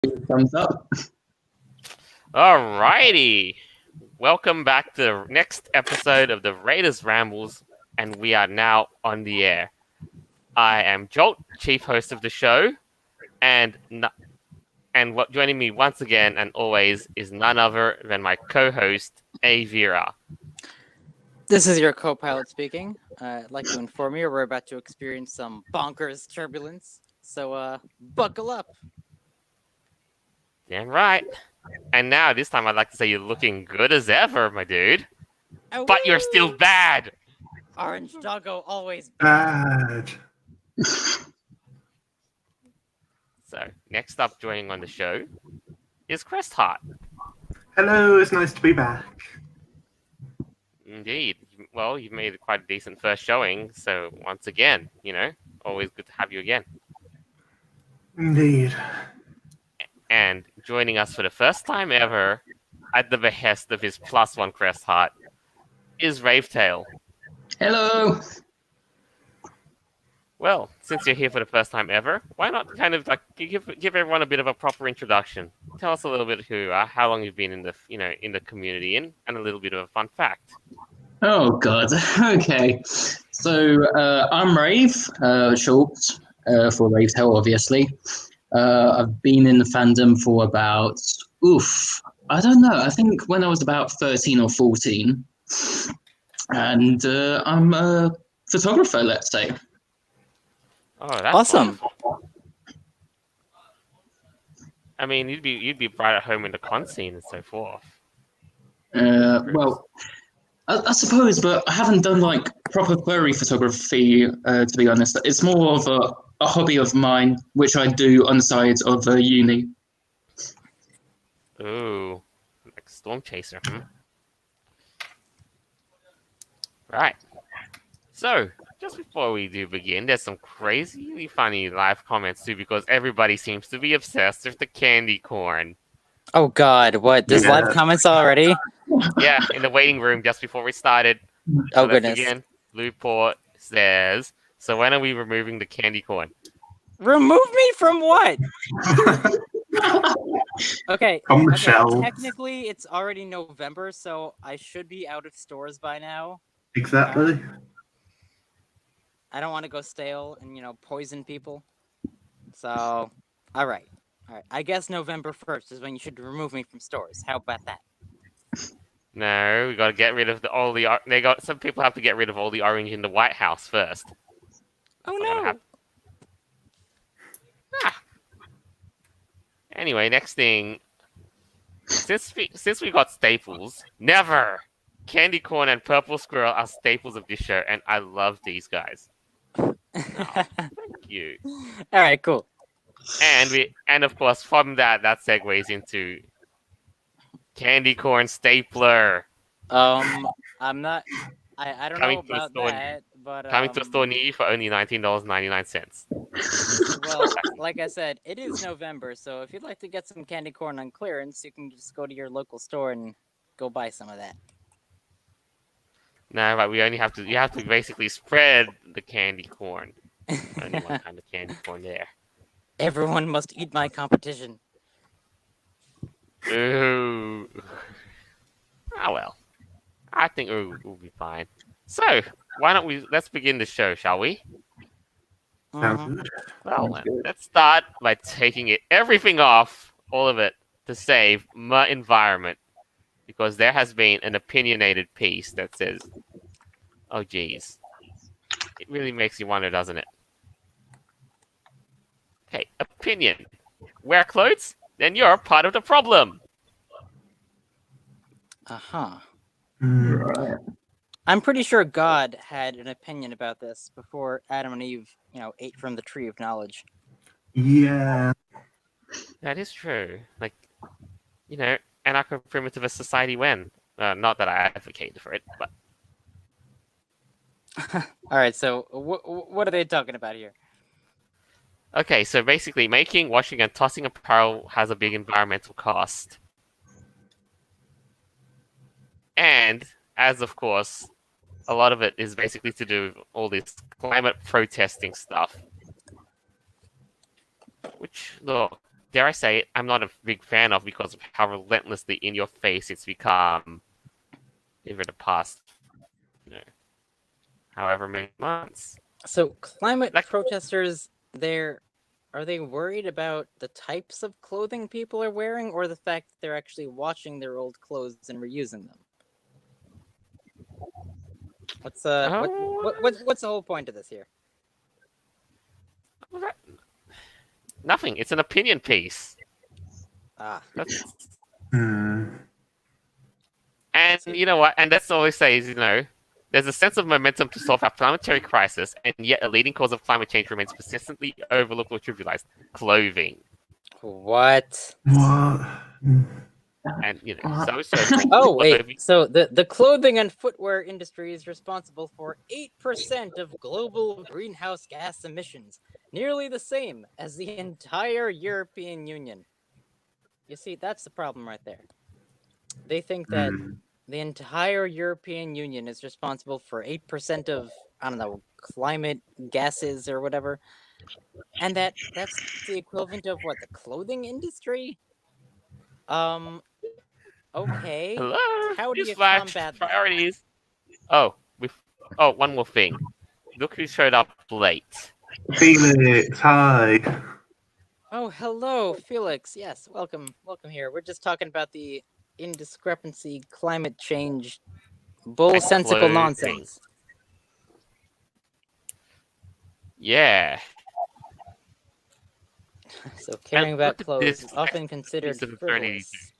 Thumbs up. Alrighty. Welcome back to the next episode of the Raiders Rambles, and we are now on the air. I am Jolt, chief host of the show, and what joining me once again and always is none other than my co-host, Avira. This is your co-pilot speaking. I'd like to inform you we're about to experience some bonkers turbulence, so buckle up. Damn right. And now, this time, I'd like to say you're looking good as ever, my dude. Oh, But you're still bad. Orange Doggo always bad. So, next up joining on the show is Crest Heart. Hello, it's nice to be back. Indeed. Well, you've made quite a decent first showing, so once again, always good to have you again. Indeed. And joining us for the first time ever, at the behest of his +1 Crest Heart, is Ravetail. Hello. Well, since you're here for the first time ever, why not kind of like give everyone a bit of a proper introduction? Tell us a little bit who you are, how long you've been in the in the community, and a little bit of a fun fact. Oh God. Okay. So I'm Rave, short for Ravetail, obviously. I've been in the fandom for about I don't know. I think when I was about 13 or 14, and I'm a photographer, let's say. Oh, that's awesome. Wonderful. I mean, you'd be right at home in the con scene and so forth. Well, I suppose, but I haven't done like proper furry photography. To be honest, it's more of a hobby of mine, which I do on the side of uni. Ooh, like Storm Chaser, Right. So, just before we do begin, there's some crazily funny live comments too, because everybody seems to be obsessed with the candy corn. Oh God, what? There's live comments already? Yeah, in the waiting room just before we started. Oh goodness. Again, Blueport says, so when are we removing the candy corn? Remove me from what? Okay. Shelves. Technically, it's already November, so I should be out of stores by now. Exactly. I don't want to go stale and poison people. So, all right. I guess November 1st is when you should remove me from stores. How about that? No, we got to get rid of some people have to get rid of all the orange in the White House first. Oh no. Anyway, next thing. Since we got staples, never candy corn and purple squirrel are staples of this show, and I love these guys. Oh, thank you. All right, cool. And of course from that segues into candy corn stapler. I'm not. I don't know about that, but coming to a store near you for only $19.99. Well, like I said, it is November, so if you'd like to get some candy corn on clearance, you can just go to your local store and go buy some of that. No, but you have to basically spread the candy corn. Only one kind of candy corn there. Everyone must eat my competition. Ooh. Ah well. I think we'll be fine. So, why don't let's begin the show, shall we? Sounds good. Well, let's start by taking everything off, all of it, to save my environment. Because there has been an opinionated piece that says, oh geez. It really makes you wonder, doesn't it? Okay, opinion. Wear clothes? Then you're part of the problem. Uh-huh. Right. I'm pretty sure God had an opinion about this before Adam and Eve, ate from the tree of knowledge. Yeah. That is true. Like, anarcho-primitivist society when? Not that I advocated for it, but... All right, so what are they talking about here? Okay, so basically making, washing, and tossing apparel has a big environmental cost. And, as of course, a lot of it is basically to do with all this climate protesting stuff. Which, look, dare I say it, I'm not a big fan of because of how relentlessly in your face it's become over the past, however many months. So climate Like- protesters, are they worried about the types of clothing people are wearing, or the fact that they're actually washing their old clothes and reusing them? What's what's the whole point of this here? Nothing. It's an opinion piece. Ah, And you know what? And that's all I say is, there's a sense of momentum to solve our planetary crisis, and yet a leading cause of climate change remains persistently overlooked or trivialized: clothing. what? What? And Oh clothing. wait, so the clothing and footwear industry is responsible for 8% of global greenhouse gas emissions, nearly the same as the entire European Union. You see, that's the problem right there. They think that the entire European Union is responsible for 8% of, I don't know, climate gases or whatever. And that's the equivalent of what, the clothing industry? Okay. Hello. How do you Newsflash, combat that? priorities? One more thing. Look who showed up late. Felix, hi. Oh, hello, Felix. Yes, welcome here. We're just talking about the indiscrepancy, climate change, bullsensical clothing. nonsense. Yeah. So caring And about look at clothes this is often considered piece of eternity. frivolous.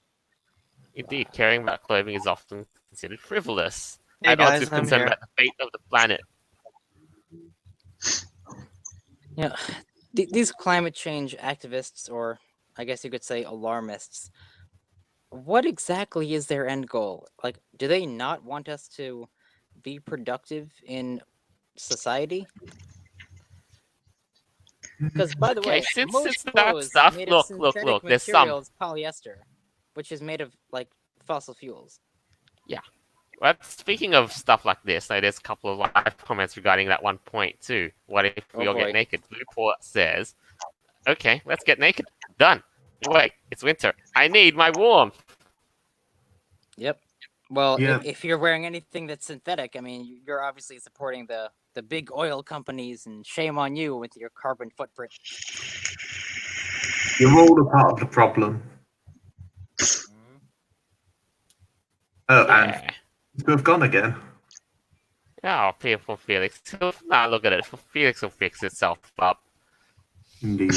Indeed, caring about clothing is often considered frivolous. Hey And also guys, is I'm concerned here. about the fate of the planet. You know, these climate change activists, or I guess you could say alarmists, what exactly is their end goal? Like, do they not want us to be productive in society? Because, by the way, since most that clothes stuff, made look, of look, synthetic there's some. materials, polyester, which is made of like fossil fuels. Well, speaking of stuff like this, there's a couple of live comments regarding that one point too. What if we Oh, all boy. get naked? Blueport says, "Okay, let's get naked. Done. Wait, it's winter. I need my warmth." Yep. Well, Yeah. if you're wearing anything that's synthetic, I mean, you're obviously supporting the big oil companies, and shame on you with your carbon footprint. You're all a part of the problem. Oh, and Yeah. to have gone again. Oh, people, Felix. Nah, look at it. Felix will fix itself up. Indeed.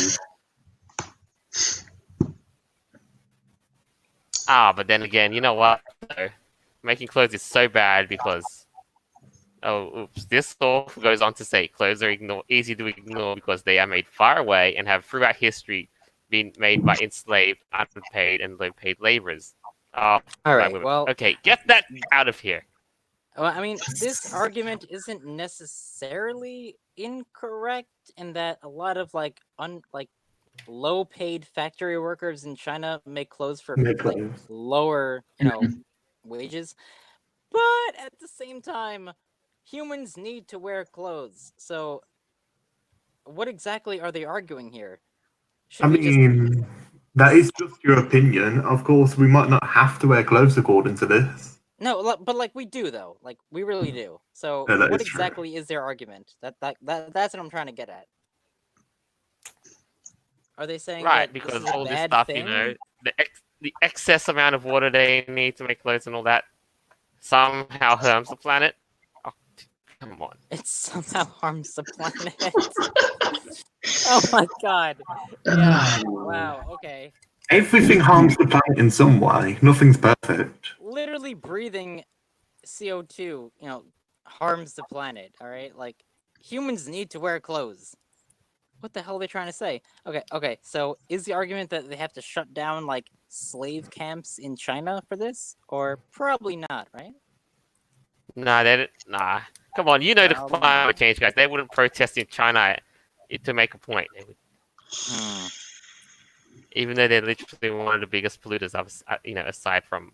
But then again, you know what? though? Making clothes is so bad because. Oh, oops. This source goes on to say clothes are easy to ignore because they are made far away and have throughout history been made by enslaved, underpaid, and low-paid laborers. All right. Well, okay, get that out of here. well, I mean, this argument isn't necessarily incorrect in that a lot of low-paid factory workers in China make clothes for Make like clothes. lower, wages. But at the same time, humans need to wear clothes. So, what exactly are they arguing here? Should I we just mean, that is just your opinion. Of course, we might not have to wear clothes according to this. No, but like we do though. Like we really do. So Yeah, that what is true. exactly is their argument? That's what I'm trying to get at. Are they saying Right, that because this is a all this bad stuff, thing? the excess amount of water they need to make clothes and all that somehow harms the planet. Oh, come on. It somehow harms the planet. Oh my god. Yeah. Wow. Okay. Everything harms the planet in some way. Nothing's perfect. Literally breathing CO2, harms the planet. All right. Like humans need to wear clothes. What the hell are they trying to say? Okay. So is the argument that they have to shut down like slave camps in China for this, or probably not? Right. Nah, nah. Come on, the Well, then- climate change guys. They wouldn't protest in China to make a point. They would, even though they're literally one of the biggest polluters, aside from,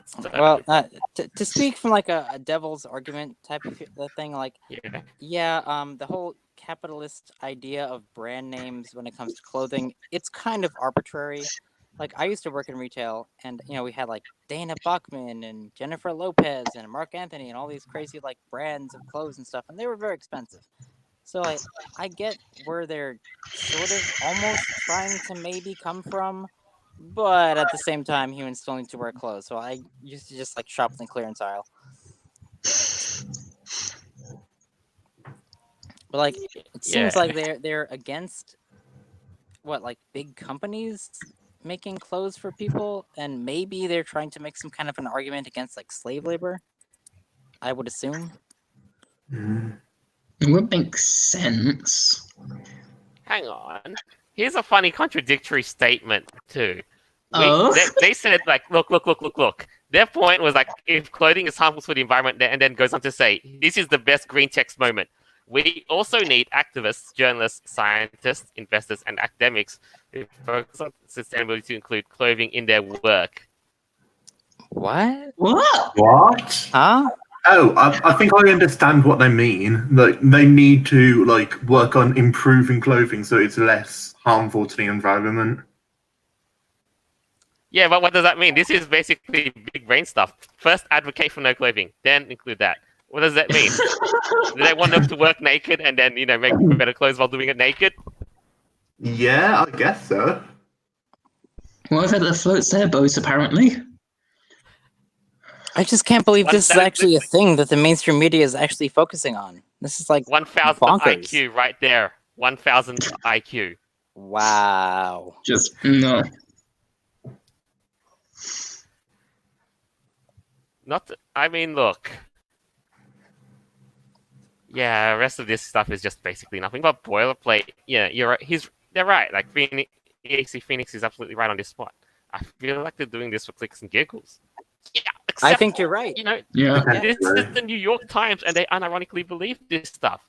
So, Well, to speak from like a devil's argument type of thing, like yeah. yeah, the whole capitalist idea of brand names when it comes to clothing, it's kind of arbitrary. Like, I used to work in retail, and we had like Dana Buckman and Jennifer Lopez and Mark Anthony and all these crazy like brands of clothes and stuff, and they were very expensive. So I get where they're sort of almost trying to maybe come from, but at the same time, humans still need to wear clothes. So I used to just like shop in the clearance aisle. But like, it seems like they're against like big companies making clothes for people, and maybe they're trying to make some kind of an argument against like slave labor. I would assume. It would make sense. Hang on. Here's a funny contradictory statement too. They said like, look. Their point was like, if clothing is harmful for the environment, and then goes on to say, this is the best green text moment. We also need activists, journalists, scientists, investors, and academics who focus on sustainability to include clothing in their work. What? What? Huh? Oh, I think I understand what they mean. Like, they need to like work on improving clothing so it's less harmful to the environment. Yeah, but what does that mean? This is basically big brain stuff. First, advocate for no clothing, then include that. What does that mean? Do they want them to work naked and then, make better clothes while doing it naked? Yeah, I guess so. Whatever that floats their boats, apparently. I just can't believe this is actually a thing that the mainstream media is actually focusing on. This is like 1,000 bonkers. IQ right there. 1,000 IQ. Wow. Just no. Look. Yeah, the rest of this stuff is just basically nothing but boilerplate. Yeah, you're right. They're right. Like, EAC Phoenix is absolutely right on this spot. I feel like they're doing this for clicks and giggles. Yeah, I think you're right. Yeah. This is the New York Times, and they unironically believe this stuff.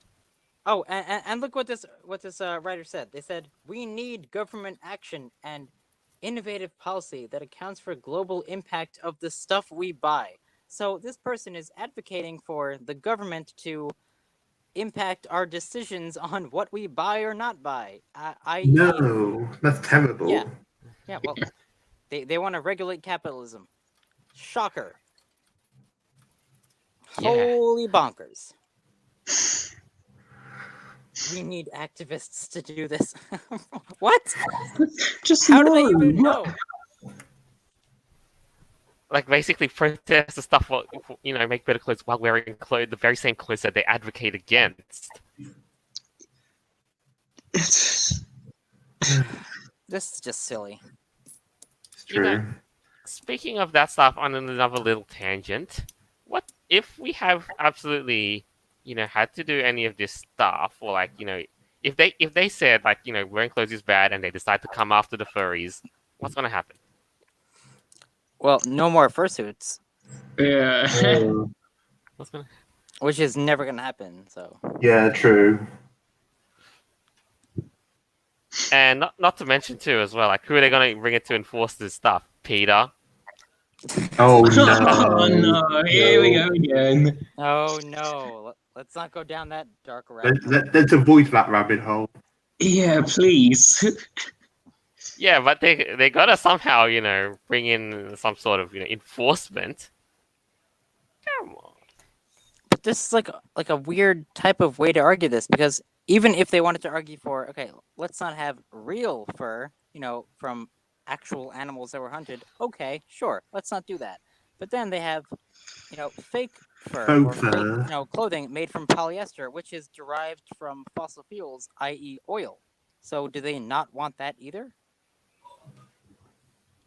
Oh, and look what this writer said. They said, we need government action and innovative policy that accounts for global impact of the stuff we buy. So this person is advocating for the government to impact our decisions on what we buy or not buy. No, that's terrible. Yeah. Well, they want to regulate capitalism. Shocker. Yeah. Holy bonkers. We need activists to do this. What? Just how do they even know? Like, basically protest the stuff, make better clothes while wearing the very same clothes that they advocate against. This is just silly. It's true. Speaking of that stuff, on another little tangent, what if we have absolutely, had to do any of this stuff, or like, if they said like, wearing clothes is bad, and they decide to come after the furries, what's going to happen? Well, no more fursuits. Yeah. Which is never going to happen, so. Yeah, true. And not to mention, too, as well, like, who are they going to bring it to enforce this stuff? Peter? Oh, no. Oh, no. Here we go again. Oh, no. Let's not go down that dark rabbit hole. Let's avoid that rabbit hole. Yeah, please. Yeah, but they gotta somehow, bring in some sort of, enforcement. Come on. But this is like a weird type of way to argue this, because even if they wanted to argue for, okay, let's not have real fur, from actual animals that were hunted. Okay, sure, let's not do that. But then they have, fake fur or fake, clothing made from polyester, which is derived from fossil fuels, i.e., oil. So do they not want that either?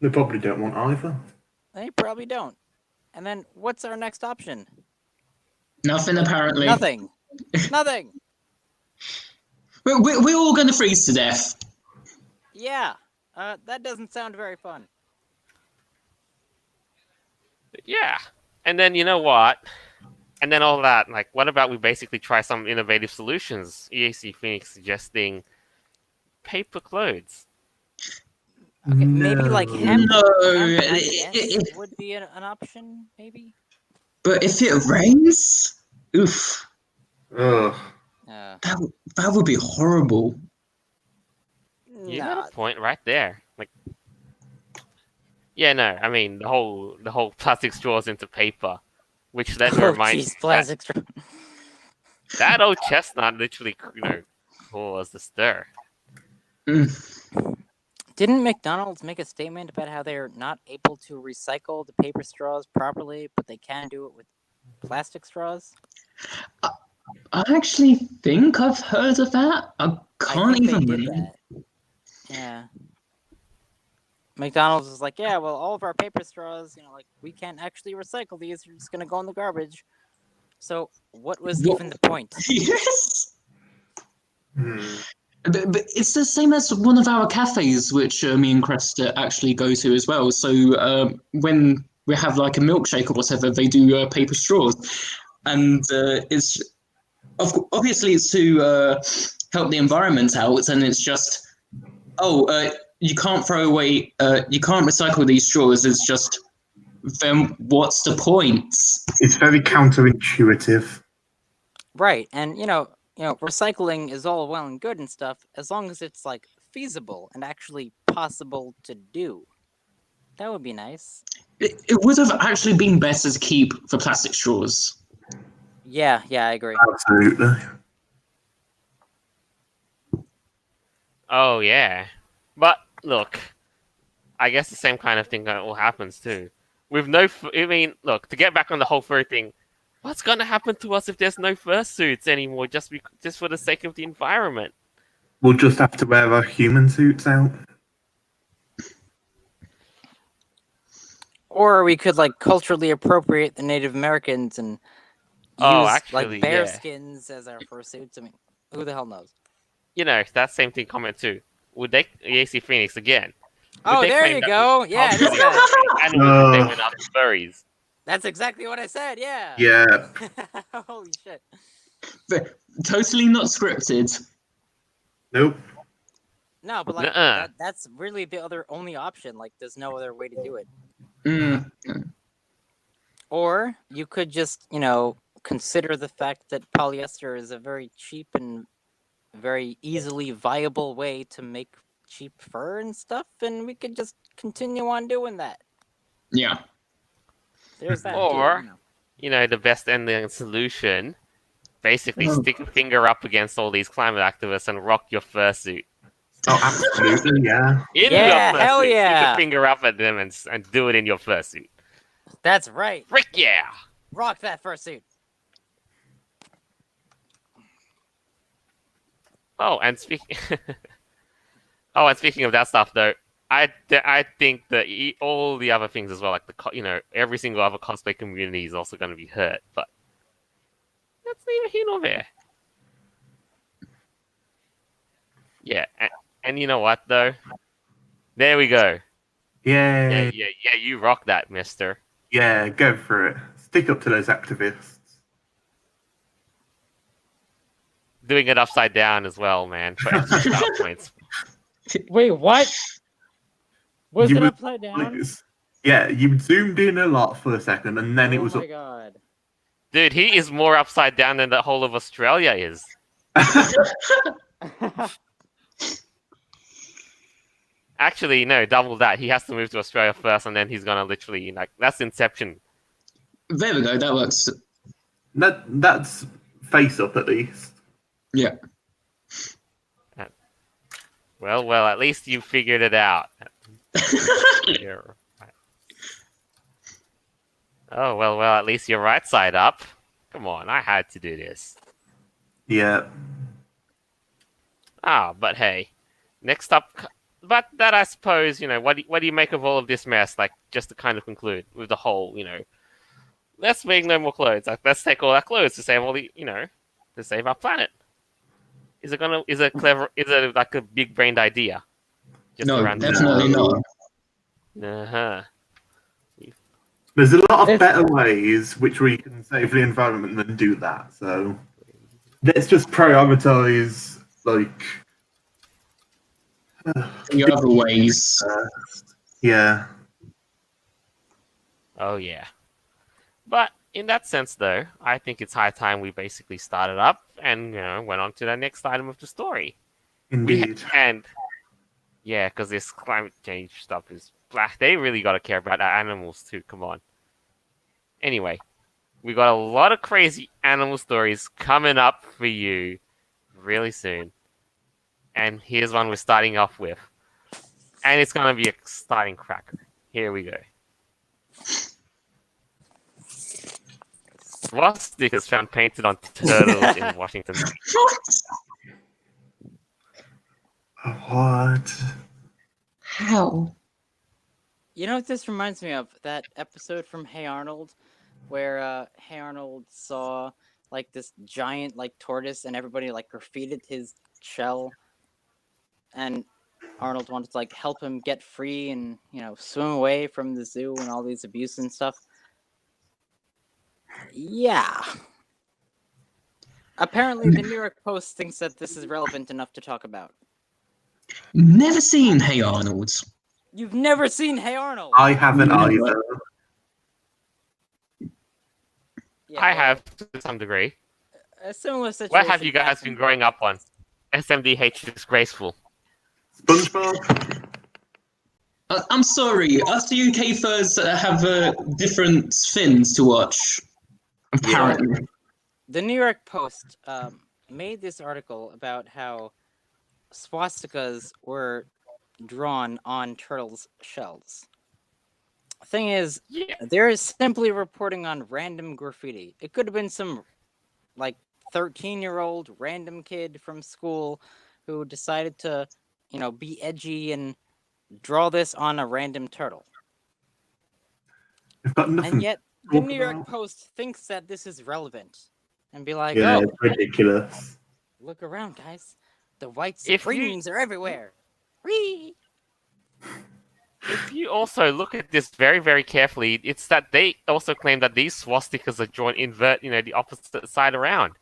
They probably don't want either. They probably don't. And then what's our next option? Nothing, apparently. Nothing. We're all going to freeze to death. Yeah. That doesn't sound very fun. Yeah. And then, you know what? And then all that, like, what about we basically try some innovative solutions? EAC Phoenix suggesting paper clothes. Okay, maybe like hemp. No. Hemp would be an option, maybe. But if it rains, oof. Ugh. That would be horrible. You got Nah. a point right there. Like, yeah, no, I mean the whole plastic straws into paper, which then Oh, reminds jeez, plastic straw. that old chestnut literally, caused the stir. Mm. Didn't McDonald's make a statement about how they're not able to recycle the paper straws properly, but they can do it with plastic straws? I actually think I've heard of that. I I can't think even they did remember. that. Yeah. McDonald's is like, yeah, well, all of our paper straws, like, we can't actually recycle these. They're just going to go in the garbage. So, what was even the point? Yes. But it's the same as one of our cafes, which me and Cresta actually go to as well. So when we have like a milkshake or whatever, they do paper straws, and it's obviously it's to help the environment out, and it's just you can't throw away, you can't recycle these straws. It's just then what's the point? It's very counterintuitive. Right, and recycling is all well and good and stuff, as long as it's like feasible and actually possible to do. That would be nice. It would have actually been better to keep the plastic straws. Yeah, I agree. Absolutely. Oh yeah, but look, I guess the same kind of thing all happens too. With no, look, to get back on the whole fur thing, what's gonna happen to us if there's no fursuits anymore? Just for the sake of the environment. We'll just have to wear our human suits out. Or we could like culturally appropriate the Native Americans and use like bear skins as our fursuits. I mean, who the hell knows? That same thing comment too. Would they AC Phoenix again? Oh, there you go. Yeah, this guy. And would they win out the furries? That's exactly what I said. Yeah. Yeah. Holy shit. But totally not scripted. Nope. No, but like that's really the only option. Like, there's no other way to do it. Mm. Or you could just, consider the fact that polyester is a very cheap and very easily viable way to make cheap fur and stuff, and we could just continue on doing that. Yeah. There's that. Or, the best ending solution, basically stick a finger up against all these climate activists and rock your fursuit. Oh, absolutely, yeah. Your hell fursuit. yeah. Stick a finger up at them and do it in your fursuit. That's right. Frick yeah! Rock that fursuit. And speaking of that stuff, though, I think that all the other things as well, like every single other cosplay community is also going to be hurt. But that's neither here nor there. Yeah, and you know what though? There we go. Yeah. Yeah. You rock that, Mister. Yeah, go for it. Stick up to those activists. Doing it upside down as well, man. For extra style points. Wait, what? Was it upside down? Yeah, you zoomed in a lot for a second, and then it was. Oh my god. Dude, he is more upside down than the whole of Australia is. Actually, no, double that. He has to move to Australia first, and then he's gonna literally that's Inception. There we go. That works. That's face up at least. Yeah. Well, at least you figured it out. Yeah. Oh, well, at least you're right side up. Come on, I had to do this. Yeah. But hey, next up, but that I suppose, what do you make of all of this mess? Like, just to kind of conclude with the whole, let's make no more clothes. Like, let's take all our clothes to save all the, to save our planet. Is it like a big brained idea? Just no, definitely not. Uh-huh. There's a lot of better ways which we can save the environment than do that. So let's just prioritize the other ways. Yeah. Oh yeah. But in that sense, though, I think it's high time we basically started up and went on to the next item of the story. Indeed. Yeah, because this climate change stuff is black. They really got to care about our animals too. Come on. Anyway, we got a lot of crazy animal stories coming up for you really soon. And here's one we're starting off with. And it's going to be a starting cracker. Here we go. Swastikas found painted on turtles in Washington. What? How? You know what this reminds me of? That episode from Hey Arnold, where Hey Arnold saw like this giant like tortoise and everybody like graffitied his shell, and Arnold wanted to like help him get free and swim away from the zoo and all these abuse and stuff. Yeah. Apparently, the New York Post thinks that this is relevant enough to talk about. Never seen Hey Arnold. You've never seen Hey Arnold? I haven't either. Yeah, I have, to some degree. a similar situation. Where have you guys happened. been growing up on? SMDH disgraceful. SpongeBob? I'm sorry, us UK furs have different fins to watch. Apparently. The New York Post made this article about how swastikas were drawn on turtles' shells. Thing is, they're simply reporting on random graffiti. It could have been some, like, 13-year-old random kid from school who decided to, be edgy and draw this on a random turtle. I've got nothing. And yet, the New York Post thinks that this is relevant. And be like, Yeah, oh, it's ridiculous. look around, guys. The white supremes are everywhere. Whee! If you also look at this very, very carefully, it's that they also claim that these swastikas are drawn the opposite side around.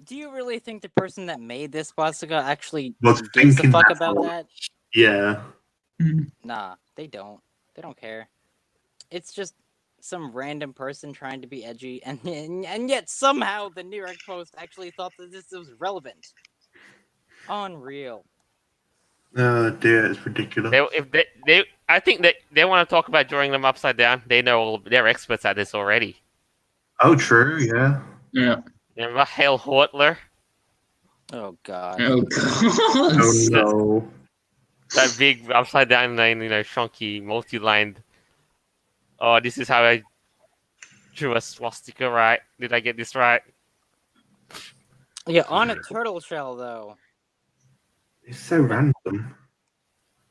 Do you really think the person that made this swastika actually Was gives a thinking fuck that about thought. that? Yeah. Nah, they don't. They don't care. It's just some random person trying to be edgy, and yet somehow the New York Post actually thought that this was relevant. Unreal. Oh dear, it's ridiculous. I think that they want to talk about drawing them upside down. They know they're experts at this already. Oh, true, yeah. Yeah. Remember Hale Hortler? Oh god. Oh god. Oh no. That big upside down line, chunky, multi-lined. Oh, this is how I drew a swastika, right? Did I get this right? Yeah, on a turtle shell though. It's so random.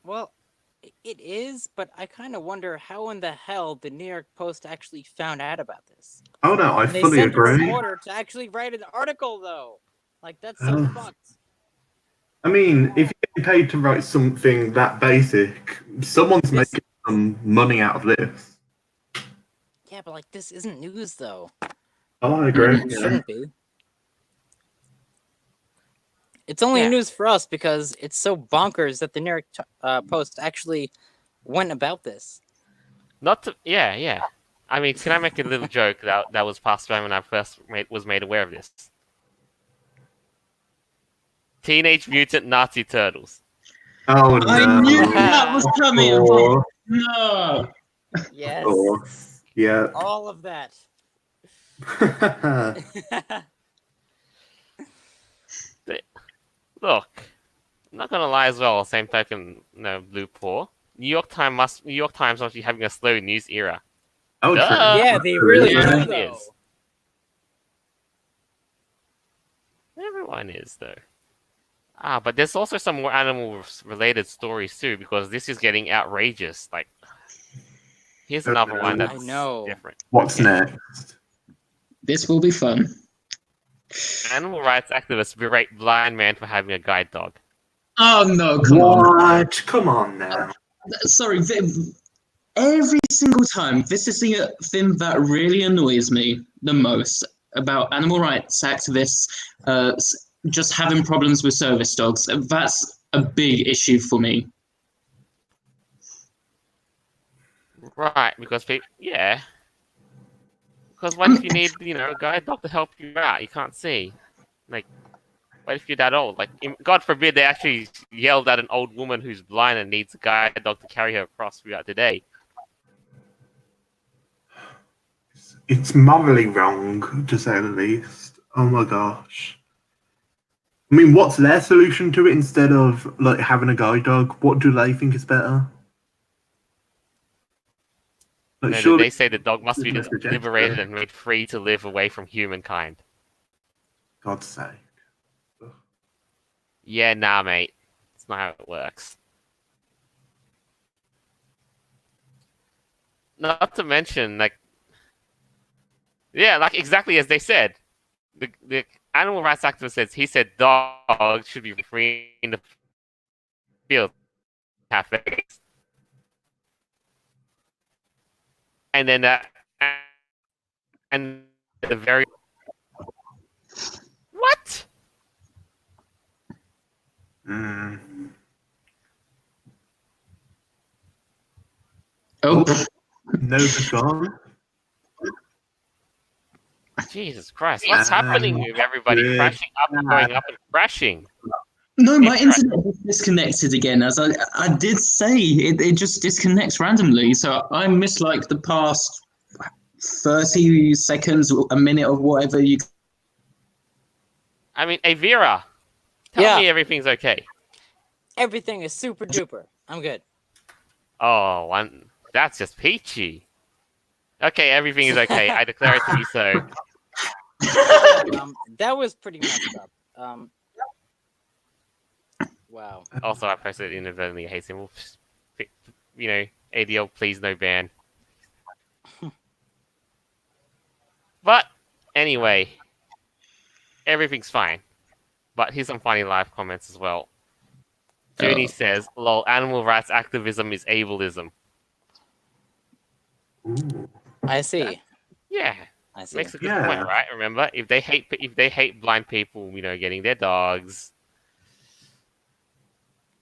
Well, it is, but I kind of wonder how in the hell the New York Post actually found out about this. Oh no, I And they fully sent a agree. reporter to actually write an article though. Like that's so fucked. I mean, if you're paid to write something that basic, someone's making some money out of this. Yeah, but like this isn't news though. Oh, I agree. It shouldn't be. It's only news for us because it's so bonkers that the New York Post actually went about this. Yeah. I mean, can I make a little joke that was passed around when I first was made aware of this? Teenage Mutant Nazi Turtles. Oh no. I knew that was coming. Oh. No. Yes. Oh. Yeah. All of that. Look, I'm not gonna lie as well. Same token, Blue Paw. New York Times must be having a slow news era. Oh, true. Yeah, they really Yeah. do though. Everyone is though. But there's also some more animal-related stories too, because this is getting outrageous. Like, here's another one that's different. What's next? This will be fun. Animal rights activists berate blind man for having a guide dog. Oh no, come on. What? Come on now. Sorry, every single time, this is the thing that really annoys me the most about animal rights activists just having problems with service dogs. That's a big issue for me. Right, because people, yeah. Because what if you need, a guide dog to help you out? You can't see. Like, what if you're that old? Like, God forbid they actually yelled at an old woman who's blind and needs a guide dog to carry her across throughout the day. It's morally wrong, to say the least. Oh my gosh. I mean, what's their solution to it instead of like having a guide dog? What do they think is better? Like, They say the dog must be liberated and made free to live away from humankind. God's sake. Yeah, nah, mate. That's not how it works. Not to mention, like exactly as they said. The animal rights activist says he said dogs should be free in the field, cafes, and then and the very what? Oh, No, it's gone. Jesus Christ! What's happening with everybody crashing up and going up and crashing? no, my internet was disconnected again. As I did say, it just disconnects randomly. So I missed like the past 30 seconds, a minute of whatever you. I mean, Avira, tell me everything's okay. Everything is super duper. I'm good. Oh, that's just peachy. Okay, everything is okay. I declare it to be so. That was pretty messed up. Wow. Also, I pressed it inadvertently. Hey, symbol. ADL, please no ban. But anyway, everything's fine. But here's some funny live comments as well. Junie says, "Lol, animal rights activism is ableism." Ooh. I see. Yeah. I see. Makes a good point, right? Remember, if they hate blind people, getting their dogs,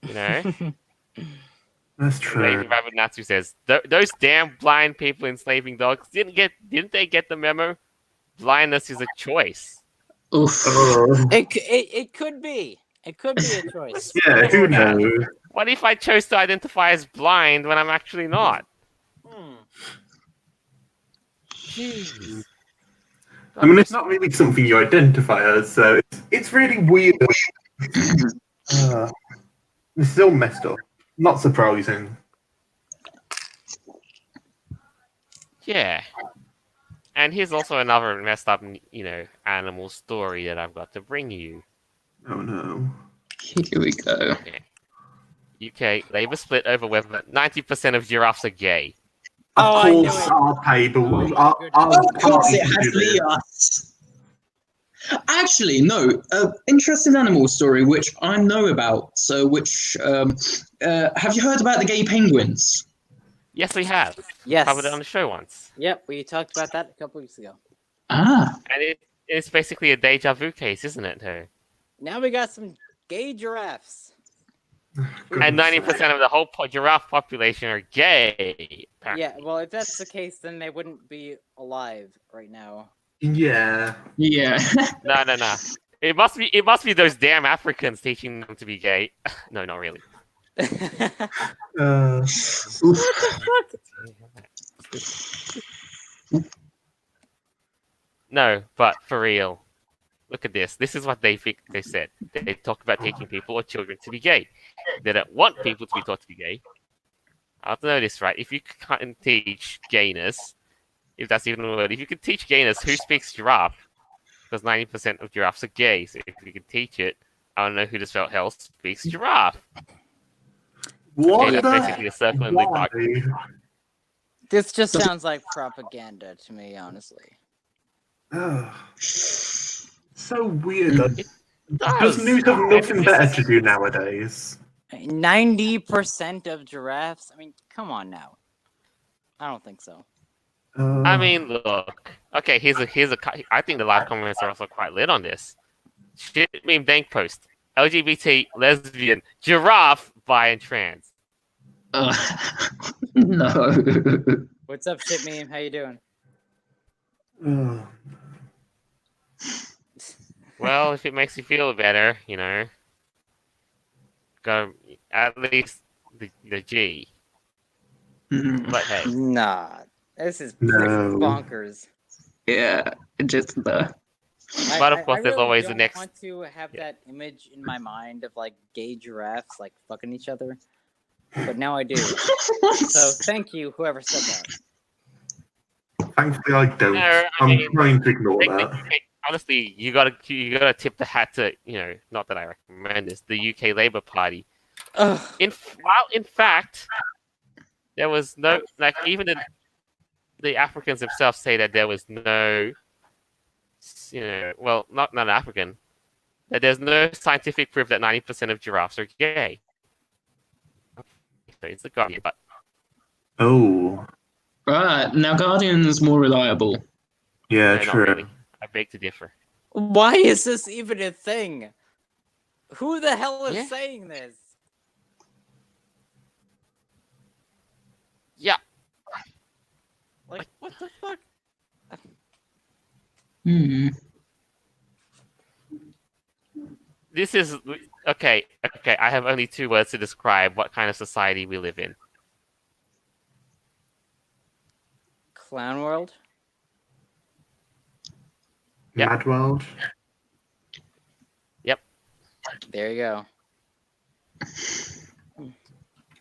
That's true. Lady Rabbit Natsu says, those damn blind people enslaving dogs didn't they get the memo? Blindness is a choice. Oof. It could be. It could be a choice. Yeah, who knows? What if I chose to identify as blind when I'm actually not? Jeez. I mean, it's not really something you identify as, so it's really weird. It's still messed up. Not surprising. Yeah. And here's also another messed up, animal story that I've got to bring you. Oh no. Here we go. Okay. UK Labour split over whether 90% of giraffes are gay. Of course, our table. Of course, it has Leos. Actually, no. Interesting animal story, which I know about. So, have you heard about the gay penguins? Yes, we have. Yes. Covered it on the show once. Yep, we talked about that a couple weeks ago. Ah. And it's basically a deja vu case, isn't it, too? Now we got some gay giraffes. And 90% of the whole giraffe population are gay. Apparently. Yeah, well, if that's the case, then they wouldn't be alive right now. Yeah. Yeah. No. It must be those damn Africans teaching them to be gay. No, not really. What the fuck? No, but for real. Look at this. This is what they said. They talk about teaching people or children to be gay. They don't want people to be taught to be gay. I have to know this, right? If you can't teach gayness, if that's even a word, if you could teach gayness, who speaks giraffe? Because 90% of giraffes are gay. So if you could teach it, I don't know who the hell speaks giraffe. What? Okay, that's basically a circle in the This just sounds like propaganda to me, honestly. So weird. Does news have nothing better to do nowadays? 90% of giraffes? I mean, come on now. I don't think so. I mean, look. Okay, here's a. I think the live comments are also quite lit on this. Shit meme dank post. LGBT, lesbian, giraffe, bi, and trans. No. What's up, Shit Meme? How you doing? Oh, Well, if it makes you feel better, go at least the G. But hey, Nah, this is pretty No. bonkers. Yeah, just the. But of course, I there's really always the don't next- want to have Yeah. that image in my mind of like gay giraffes like fucking each other, but now I do. So thank you, whoever said that. thankfully, I don't. No, I I'm mean, trying to ignore I think that. the UK honestly, you gotta tip the hat to not that I recommend this, the UK Labour Party. Ugh. In fact, there was no even the Africans themselves say that there was no, well, not African, that there's no scientific proof that 90% of giraffes are gay. It's the Guardian, but Oh, Right, now Guardian's more reliable. yeah, no, not true. really. I beg to differ. Why is this even a thing? Who the hell is Yeah. saying this? Yeah. Like, what the fuck? Hmm. This is okay. Okay, I have only 2 words to describe what kind of society we live in. Clown World? Yep. Mad World. There you go.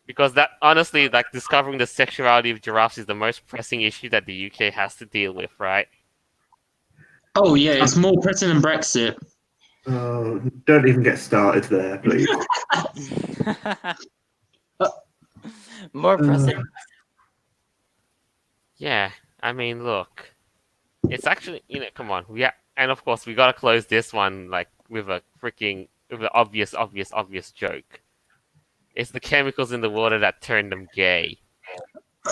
Because that, honestly, like, discovering the sexuality of giraffes is the most pressing issue that the UK has to deal with, right? Oh yeah, it's more pressing than Brexit. Don't even get started there, please. More pressing. Yeah, I mean, look, it's actually, come on, and of course we gotta close this one like with an obvious joke. It's the chemicals in the water that turn them gay.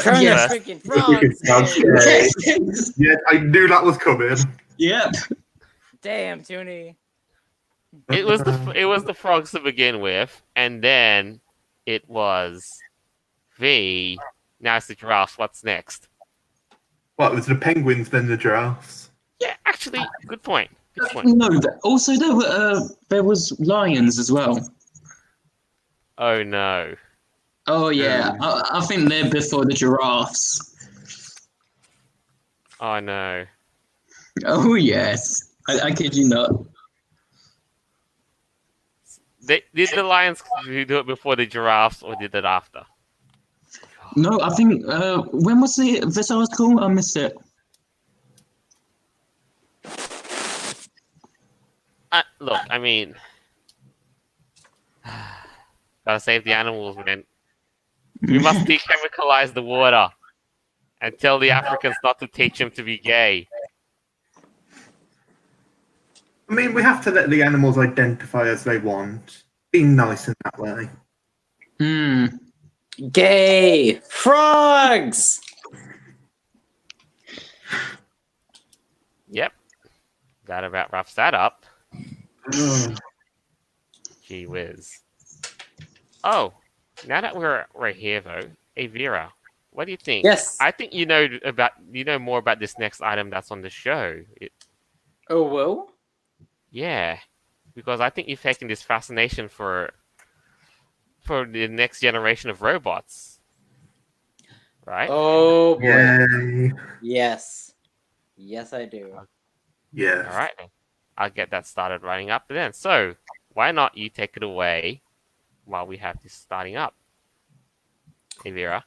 Turn Yes. the freaking frogs! Okay. gay. Yeah, I knew that was coming. Yep. Damn, Toonie. It was the frogs to begin with, and then it was now it's the giraffes. What's next? What, it was the penguins, then the giraffes? Yeah, actually, good point. Good point. No, also there was lions as well. Oh no. Oh yeah, I think they're before the giraffes. Oh no. Oh yes, I kid you not. Did the lions do it before the giraffes, or did it after? No, I think when was this article? I missed it. Look, I mean, gotta save the animals, man. We must dechemicalize the water and tell the Africans not to teach them to be gay. I mean, we have to let the animals identify as they want. Be nice in that way. Hmm. Gay frogs! Yep. That about wraps that up. Ugh. Gee whiz. Oh, now that we're here though, hey Vera, what do you think? Yes. I think you know more about this next item that's on the show. Oh, whoa? Yeah, because I think you've taken this fascination for the next generation of robots, right? Oh, boy. Yay. Yes. Yes, I do. Yeah. All right, then. I'll get that started writing up then. So, why not you take it away while we have this starting up? Hey, Vera.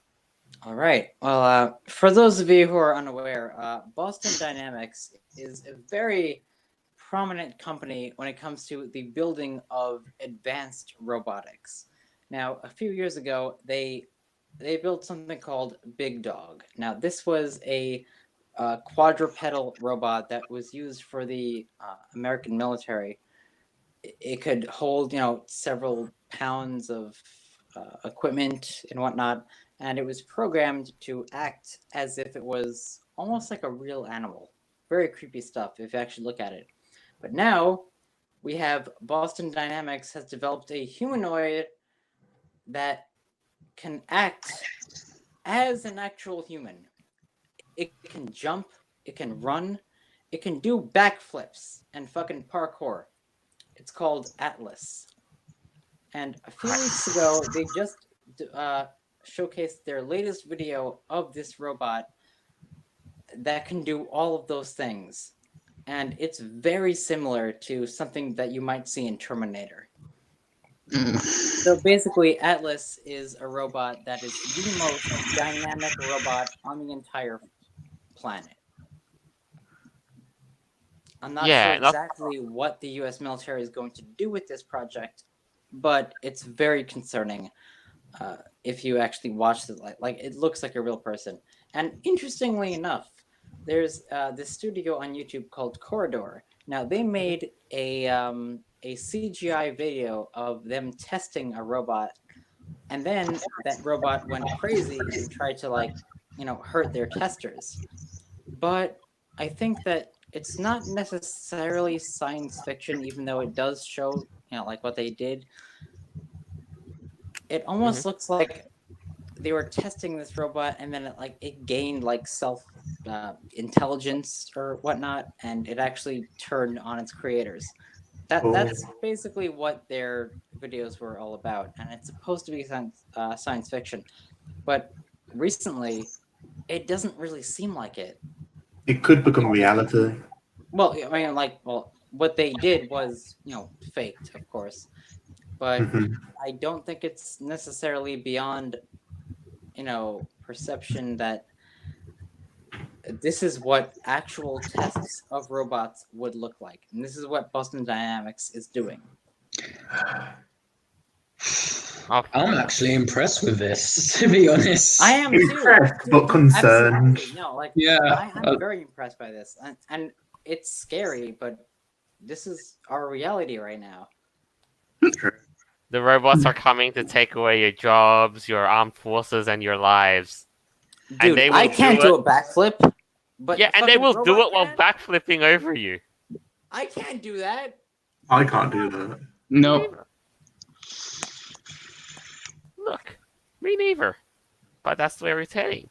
All right. Well, for those of you who are unaware, Boston Dynamics is a very prominent company when it comes to the building of advanced robotics. Now, a few years ago, they built something called Big Dog. Now, this was a quadrupedal robot that was used for the American military. It could hold, several pounds of equipment and whatnot, and it was programmed to act as if it was almost like a real animal. Very creepy stuff if you actually look at it. But now we have Boston Dynamics has developed a humanoid that can act as an actual human. It can jump, it can run, it can do backflips and fucking parkour. It's called Atlas. And a few weeks ago, they just showcased their latest video of this robot that can do all of those things. And it's very similar to something that you might see in Terminator. So basically, Atlas is a robot that is the most dynamic robot on the entire planet. I'm not sure exactly what the U.S. military is going to do with this project, but it's very concerning if you actually watch it. Like it looks like a real person. And interestingly enough, there's this studio on YouTube called Corridor. Now they made a CGI video of them testing a robot, and then that robot went crazy and tried to hurt their testers. But I think that it's not necessarily science fiction, even though it does show like what they did. It almost looks like they were testing this robot, and then it gained self intelligence or whatnot, and it actually turned on its creators. That's basically what their videos were all about, and it's supposed to be science fiction, but recently it doesn't really seem like it. It could become reality. Well, I mean, what they did was faked, of course, but I don't think it's necessarily beyond perception that this is what actual tests of robots would look like, and this is what Boston Dynamics is doing. I'm actually impressed with this, to be honest. I am too. Impressed, but concerned. Absolutely. No, I'm very impressed by this, and it's scary, but this is our reality right now. The robots are coming to take away your jobs, your armed forces, and your lives. Dude, I can't do a backflip. But yeah, and they will do it while backflipping over you. I can't do that. I can't do that. No. Look, me neither. But that's where it's heading.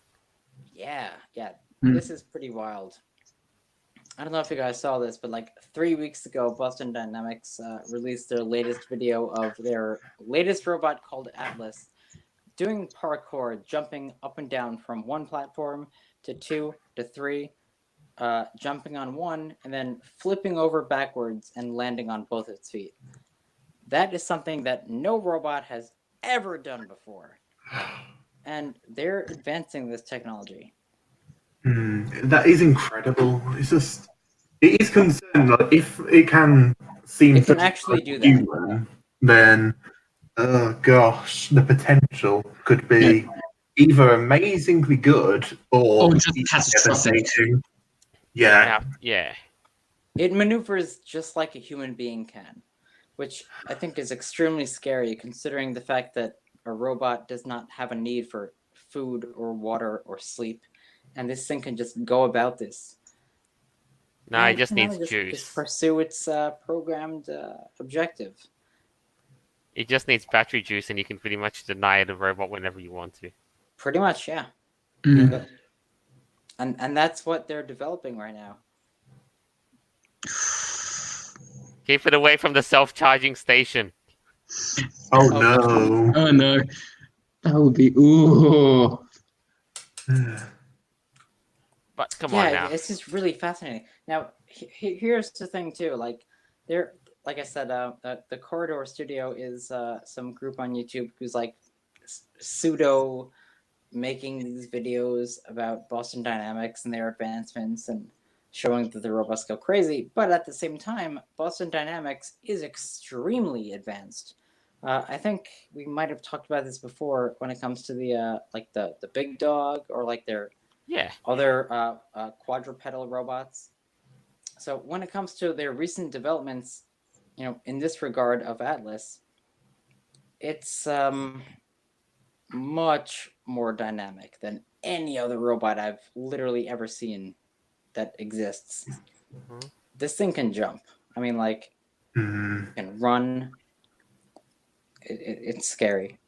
Yeah. This is pretty wild. I don't know if you guys saw this, but 3 weeks ago, Boston Dynamics released their latest video of their latest robot called Atlas, doing parkour, jumping up and down from one platform to 2 to 3, jumping on one, and then flipping over backwards and landing on both its feet. That is something that no robot has ever done before. And they're advancing this technology. That is incredible. It is concerning. If it can seem it can actually do that, human, then oh gosh, the potential could be either amazingly good or just catastrophic. Yeah. It maneuvers just like a human being can, which I think is extremely scary, considering the fact that a robot does not have a need for food or water or sleep, and this thing can just go about this. No, it just needs juice. Just pursue its programmed objective. It just needs battery juice, and you can pretty much deny the robot whenever you want to. Pretty much, yeah. And that's what they're developing right now. Keep it away from the self-charging station. Oh no. Oh no. That would be ooh. But come on now. It's just really fascinating. Now, here's the thing too. Like I said, the Corridor Studio is some group on YouTube who's pseudo making these videos about Boston Dynamics and their advancements and showing that the robots go crazy. But at the same time, Boston Dynamics is extremely advanced. I think we might have talked about this before when it comes to the big dog or their other quadrupedal robots. So when it comes to their recent developments, in this regard of Atlas, it's much more dynamic than any other robot I've literally ever seen that exists. Mm-hmm. This thing can jump. I mean, can run. It's scary.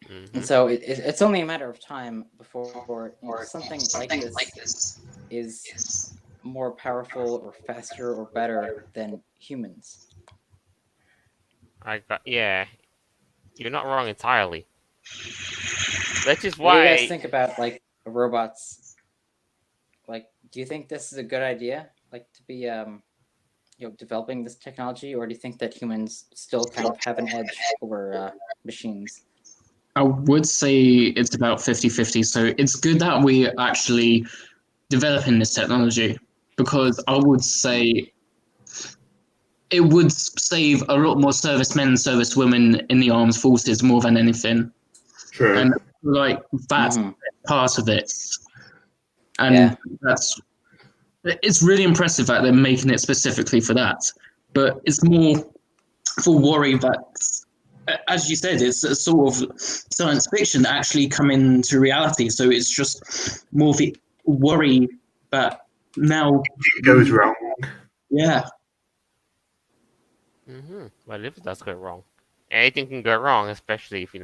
And so it's only a matter of time before something like this is more powerful or faster or better than humans. Yeah, you're not wrong entirely. Which is What do you why. guys think about like robots? Like, do you think this is a good idea? Like to be developing this technology, or do you think that humans still kind of have an edge over machines? I would say it's about 50-50. So it's good that we're actually developing this technology, because I would say it would save a lot more servicemen and servicewomen in the armed forces more than anything. True. And like that's part of it. And Yeah. it's really impressive that they're making it specifically for that. But it's more for worry that, as you said, it's a sort of science fiction actually coming to reality. So it's just more the worry that now It goes wrong. Yeah. Well, if it does go wrong, anything can go wrong, especially if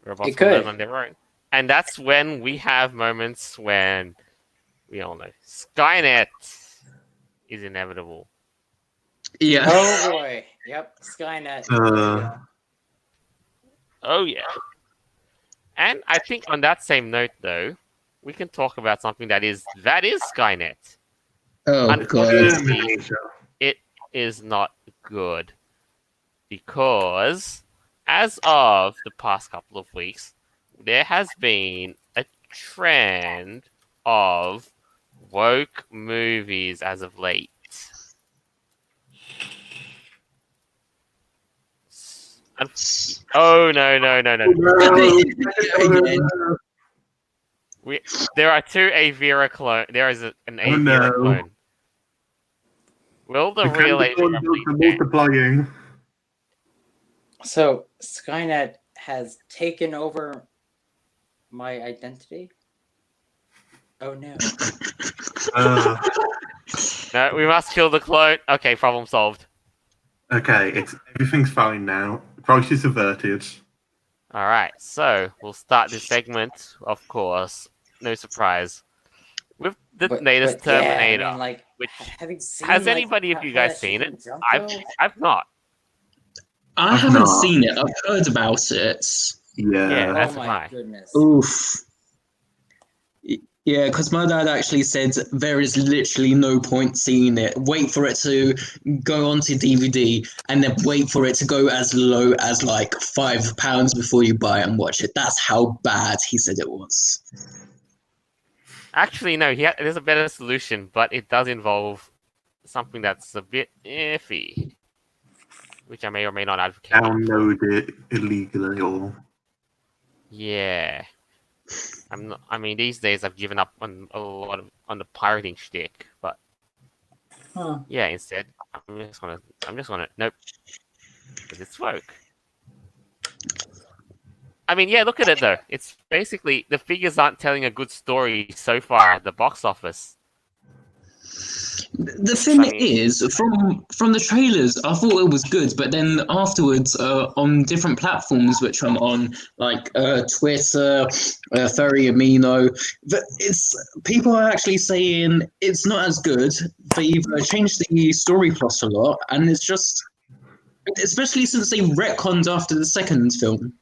robots can learn on their own. And that's when we have moments when we all know Skynet is inevitable. Yeah. Oh boy. Yep. Skynet. Oh yeah. And I think on that same note, though, we can talk about something that is Skynet. Oh god. Unfortunately, it is not good, because as of the past couple of weeks, there has been a trend of woke movies as of late. Oh no! There are two Avira clone. There is an Avira clone. Will the real Avira multiplying? So Skynet has taken over my identity? Oh no. No, we must kill the clone. Okay, problem solved. Okay, everything's fine now. Crisis averted. Alright, so we'll start this segment, of course, no surprise, with the latest Terminator. Yeah, I mean, like, which has anybody of you guys seen it? I've not. I haven't seen it. I've heard about it. Yeah. That's my goodness. Oof. Yeah, because my dad actually said there is literally no point seeing it. Wait for it to go onto DVD, and then wait for it to go as low as like £5 before you buy it and watch it. That's how bad he said it was. Actually, no, there's a better solution, but it does involve something that's a bit iffy, which I may or may not advocate. Download it illegally or... Yeah. I mean, these days I've given up on a lot on the pirating shtick, but yeah, instead I'm just gonna nope, because it's woke. I mean, yeah, look at it though. It's basically the figures aren't telling a good story so far at the box office. The thing is, from the trailers, I thought it was good, but then afterwards, on different platforms which I'm on, like Twitter, Furry, Amino, people are actually saying it's not as good. They've changed the story plot a lot, and it's just, especially since they retconned after the second film.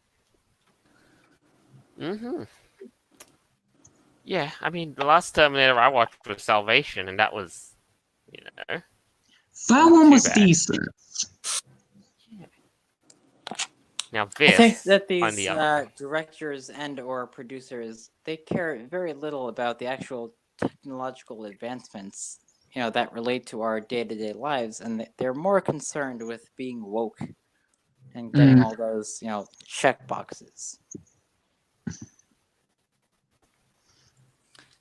Yeah, I mean, the last Terminator I watched was Salvation, and that was, that one was decent. Yeah. Now this, I think that these directors and or producers, they care very little about the actual technological advancements, that relate to our day-to-day lives, and they're more concerned with being woke and getting all those, check boxes.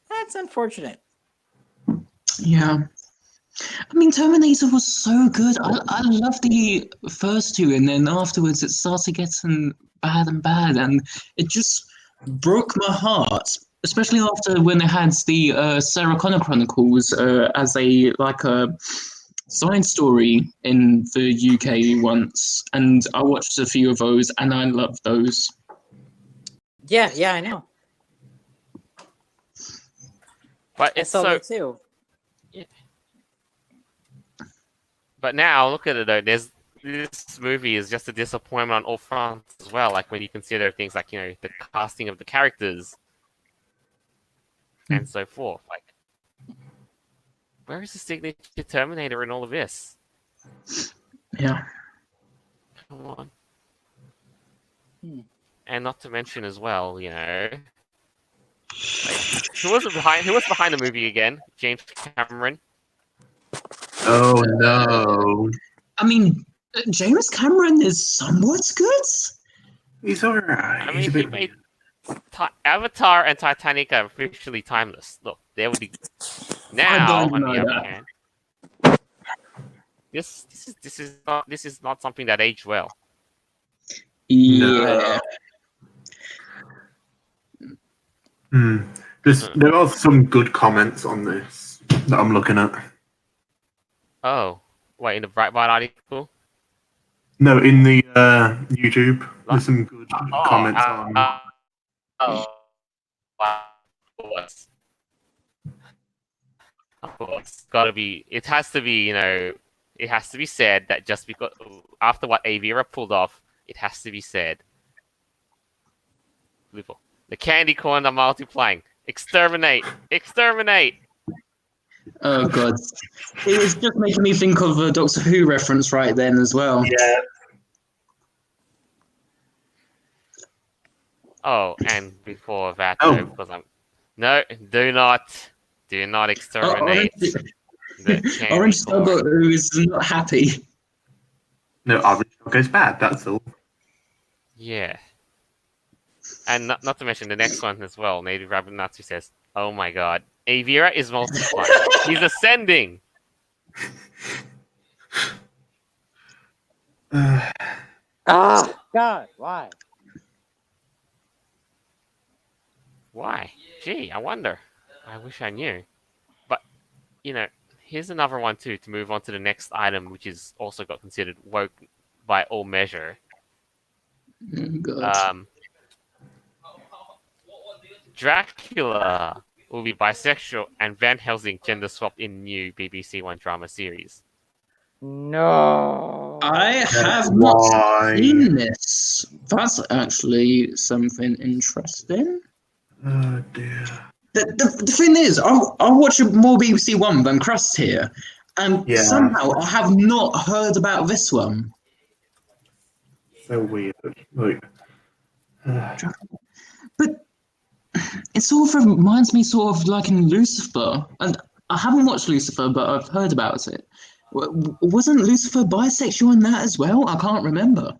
That's unfortunate. Yeah. I mean, Terminator was so good. I loved the first two, and then afterwards it started getting bad and bad, and it just broke my heart. Especially after when they had the Sarah Connor Chronicles as a Side Story in the UK once, and I watched a few of those, and I love those. Yeah, I know. But I it's saw so. that too. But now look at it though. This movie is just a disappointment on all fronts as well. Like when you consider things like the casting of the characters and so forth. Like, where is the signature Terminator in all of this? Yeah. Come on. And not to mention as well, who was behind the movie again? James Cameron. Oh no. I mean, James Cameron is somewhat good. He's alright. I mean, he made Avatar and Titanic are officially timeless. Look, there would be now. On the other hand, this is not something that aged well. Yeah. There are some good comments on this that I'm looking at. Oh, wait, in the Breitbart article? No, in the YouTube, there's some good comments on. Of course, gotta be. It has to be. It has to be said that just because after what Avira pulled off, it has to be said. The candy corn are multiplying. Exterminate! Exterminate! Oh god, it was just making me think of a Doctor Who reference right then as well. Yeah. Oh, and before that, because do not exterminate the Orange candy corn. Dog is not happy. No, Orange Dog goes bad. That's all. Yeah. And not to mention the next one as well. Native Rabbit Natsu says, "Oh my God, Avira is multiplying. He's ascending." God, why? Why? Gee, I wonder. I wish I knew. But here's another one too. To move on to the next item, which is also got considered woke by all measure. God. Dracula will be bisexual and Van Helsing gender swapped in new BBC One drama series. No. I have not seen this. That's actually something interesting. Oh dear. The thing is, I'll watch more BBC One than Crust here, and somehow I have not heard about this one. So weird. But it sort of reminds me like in Lucifer, and I haven't watched Lucifer, but I've heard about it. Wasn't Lucifer bisexual in that as well? I can't remember.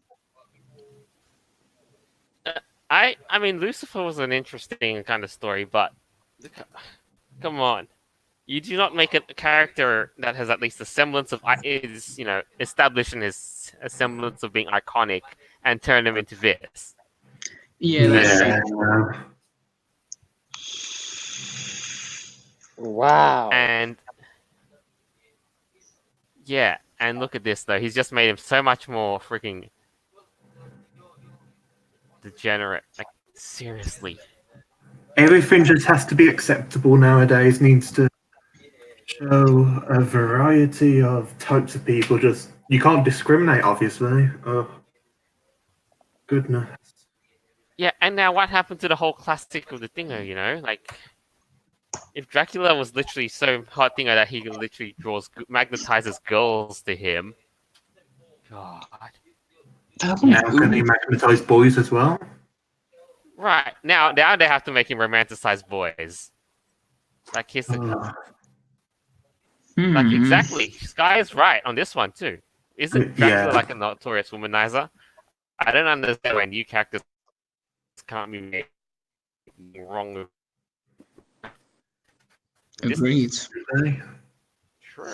I mean, Lucifer was an interesting kind of story, but come on. You do not make a character that has at least a semblance of establishing his a semblance of being iconic and turn him into this. Yeah, that's true. Wow. And look at this though. He's just made him so much more freaking degenerate. Like, seriously. Everything just has to be acceptable nowadays. Needs to show a variety of types of people. Just you can't discriminate, obviously. Oh, goodness. Yeah, and now what happened to the whole classic of the Thingo? Like, if Dracula was literally so hot Thingo that he literally magnetizes girls to him. God. Now can he magnetize boys as well? Right. Now they have to make him romanticize boys. Like, here's the... Like, exactly. Sky is right on this one, too. Isn't Dracula like a notorious womanizer? I don't understand when new characters can't be made wrong. Agreed. True.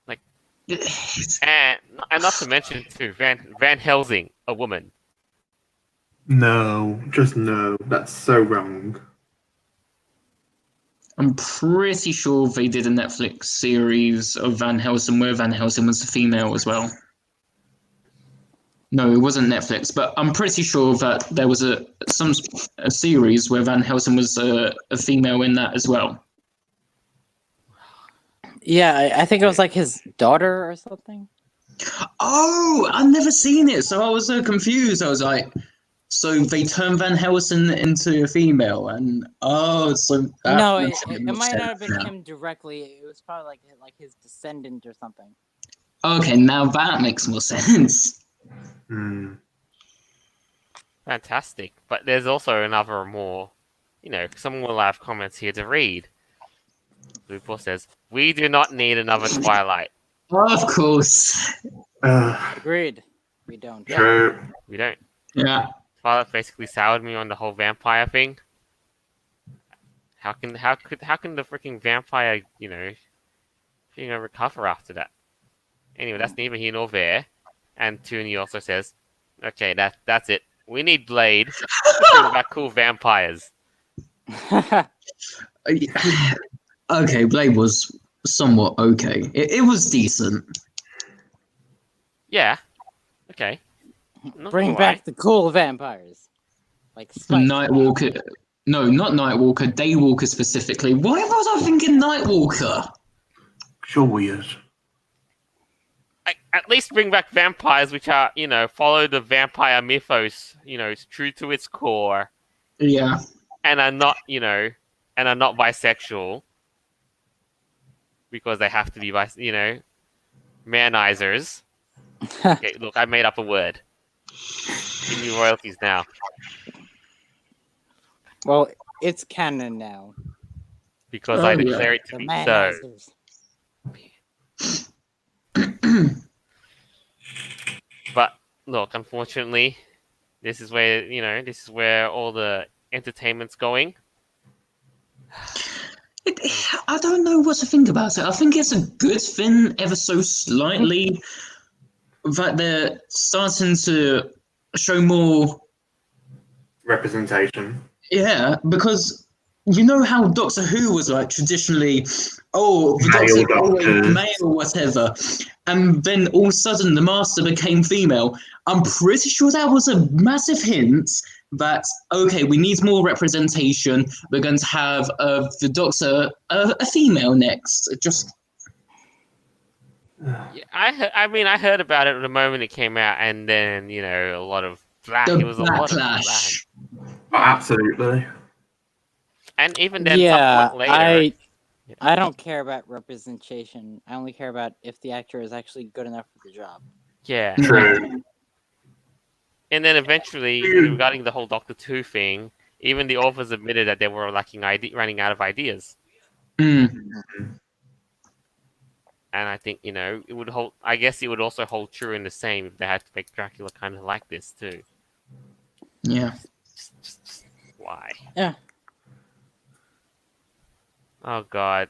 Like, and not to mention, too, Van Helsing, a woman. No, just no. That's so wrong. I'm pretty sure they did a Netflix series of Van Helsing where Van Helsing was a female as well. No, it wasn't Netflix, but I'm pretty sure that there was a series where Van Helsing was a female in that as well. Yeah, I think it was like his daughter or something. Oh, I've never seen it, so I was so confused. I was like, so they turned Van Helsing into a female, and so that No, makes it more might not have sense been now. him directly. It was probably like his descendant or something. Okay, now that makes more sense. Hmm. Fantastic. But there's also another more, someone will have comments here to read. Loophole says, "We do not need another Twilight." Of course. Agreed. We don't. True. We don't. Yeah. Twilight basically soured me on the whole vampire thing. How can the freaking vampire, recover after that? Anyway, that's neither here nor there. And Tooney also says, "Okay, that's it. We need Blade to bring back cool vampires." Okay, Blade was somewhat okay. It was decent. Yeah. Okay. Not Bring gonna back lie. the cool vampires. Like Spike. Nightwalker. No, not Nightwalker. Daywalker specifically. Why was I thinking Nightwalker? Sure weird. At least bring back vampires which are, follow the vampire mythos, it's true to its core, Yeah. and are not, bisexual because they have to be, manizers. Okay, look, I made up a word. Give me royalties now. Well, it's canon now. Because I yeah. declare it to The be manizers. But look, unfortunately, this is where all the entertainment's going. I don't know what to think about it. I think it's a good thing, ever so slightly, that they're starting to show more Representation. Yeah, because you know how Doctor Who was like traditionally, the Male Doctor's always doctors. male, whatever, and then all of a sudden the Master became female. I'm pretty sure that was a massive hint that okay, we need more representation. We're going to have the Doctor a female next. Just Yeah, I heard about it the moment it came out, and then a lot of flack. the It was a lot of flack. backlash. Absolutely. And even then, Yeah, some point later, I don't care about representation. I only care about if the actor is actually good enough for the job. yeah. True. And then eventually, regarding the whole Doctor Who thing, even the authors admitted that they were running out of ideas. Mm. And I think it would hold. I guess it would also hold true in the same if they had to make Dracula kind of like this too. Yeah. Just why? Yeah. Oh God.